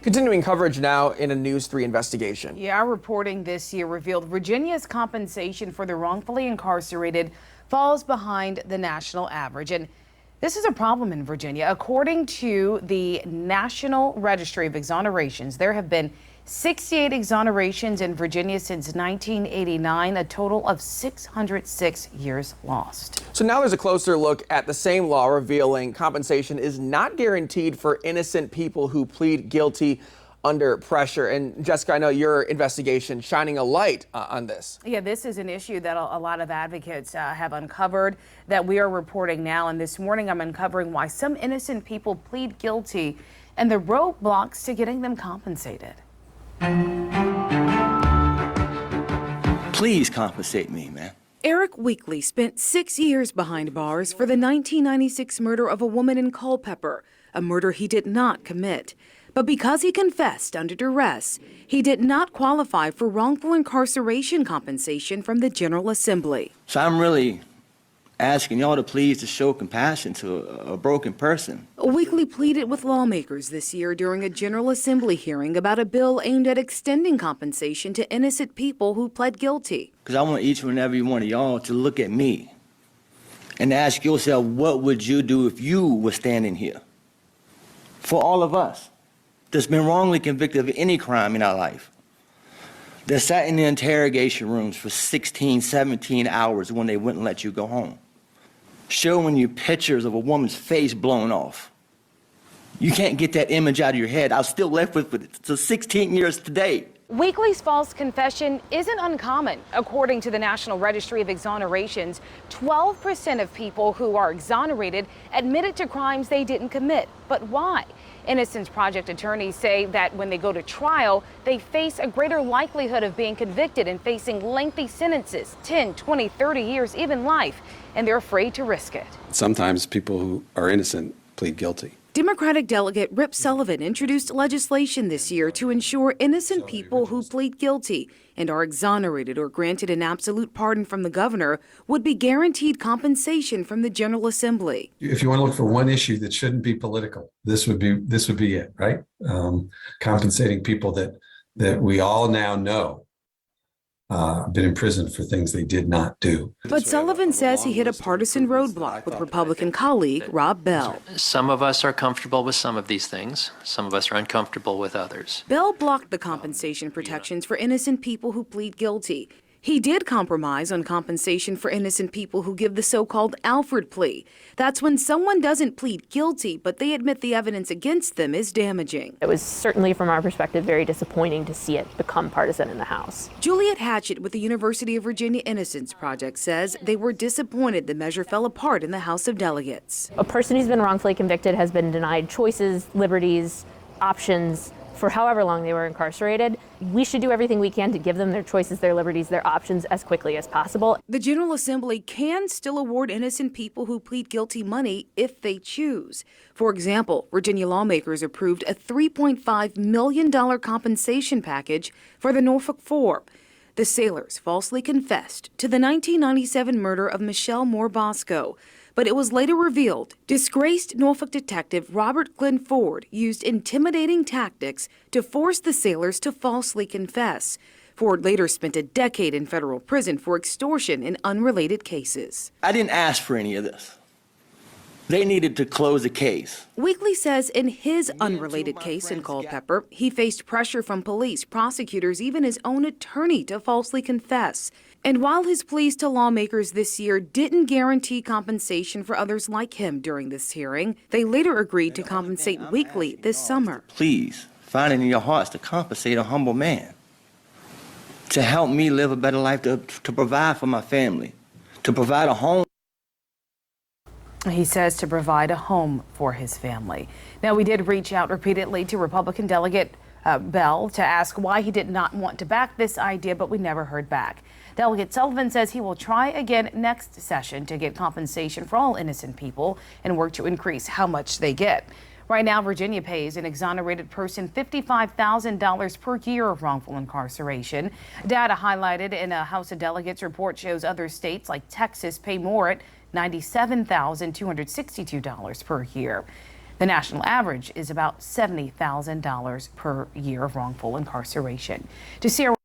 Continuing coverage now in a News 3 investigation. Yeah, our reporting this year revealed Virginia's compensation for the wrongfully incarcerated falls behind the national average. And this is a problem in Virginia. According to the National Registry of Exonerations, there have been 68 exonerations in Virginia since 1989, a total of 606 years lost. So now there's a closer look at the same law revealing compensation is not guaranteed for innocent people who plead guilty under pressure. And Jessica, I know your investigation shining a light on this. Yeah, this is an issue that a lot of advocates have uncovered that we are reporting now. And this morning I'm uncovering why some innocent people plead guilty and the roadblocks to getting them compensated. Please compensate me, man. Eric Weekly spent 6 years behind bars for the 1996 murder of a woman in Culpeper, a murder he did not commit. But because he confessed under duress, he did not qualify for wrongful incarceration compensation from the General Assembly. So I'm really asking y'all to please to show compassion to a broken person. Weekly pleaded with lawmakers this year during a General Assembly hearing about a bill aimed at extending compensation to innocent people who pled guilty. Because I want each and every one of y'all to look at me and ask yourself, what would you do if you were standing here? For all of us that's been wrongly convicted of any crime in our life, that sat in the interrogation rooms for 16, 17 hours when they wouldn't let you go home, showing you pictures of a woman's face blown off. You can't get that image out of your head. I was still left with it for 16 years today. Weekly's false confession isn't uncommon. According to the National Registry of Exonerations, 12% of people who are exonerated admitted to crimes they didn't commit. But why? Innocence Project attorneys say that when they go to trial, they face a greater likelihood of being convicted and facing lengthy sentences, 10, 20, 30 years, even life, and they're afraid to risk it. Sometimes people who are innocent plead guilty. Democratic Delegate Rip Sullivan introduced legislation this year to ensure innocent people who plead guilty and are exonerated or granted an absolute pardon from the governor would be guaranteed compensation from the General Assembly. If you want to look for one issue that shouldn't be political, this would be it, right? Compensating people that we all now know been in prison for things they did not do. But Sullivan says he hit a partisan roadblock with Republican colleague Rob Bell. Some of us are comfortable with some of these things. Some of us are uncomfortable with others. Bell blocked the compensation protections for innocent people who plead guilty. He did compromise on compensation for innocent people who give the so-called Alford plea. That's when someone doesn't plead guilty, but they admit the evidence against them is damaging. It was certainly, from our perspective, very disappointing to see it become partisan in the House. Juliet Hatchett with the University of Virginia Innocence Project says they were disappointed the measure fell apart in the House of Delegates. A person who's been wrongfully convicted has been denied choices, liberties, options for however long they were incarcerated. We should do everything we can to give them their choices, their liberties, their options as quickly as possible. The General Assembly can still award innocent people who plead guilty money if they choose. For example, Virginia lawmakers approved a $3.5 million compensation package for the Norfolk Four. The sailors falsely confessed to the 1997 murder of Michelle Moore Bosco. But it was later revealed disgraced Norfolk detective Robert Glenn Ford used intimidating tactics to force the sailors to falsely confess. Ford later spent a decade in federal prison for extortion in unrelated cases. I didn't ask for any of this. They needed to close the case. Weekly says in his unrelated case in Culpeper, he faced pressure from police, prosecutors, even his own attorney to falsely confess. And while his pleas to lawmakers this year didn't guarantee compensation for others like him during this hearing, they later agreed to compensate Weekly this summer. Please find it in your hearts to compensate a humble man, to help me live a better life, to provide for my family, to provide a home. He says to provide a home for his family. Now, we did reach out repeatedly to Republican Delegate Bell to ask why he did not want to back this idea, but we never heard back. Delegate Sullivan says he will try again next session to get compensation for all innocent people and work to increase how much they get. Right now, Virginia pays an exonerated person $55,000 per year of wrongful incarceration. Data highlighted in a House of Delegates report shows other states like Texas pay more at $97,262 per year. The national average is about $70,000 per year of wrongful incarceration. To see our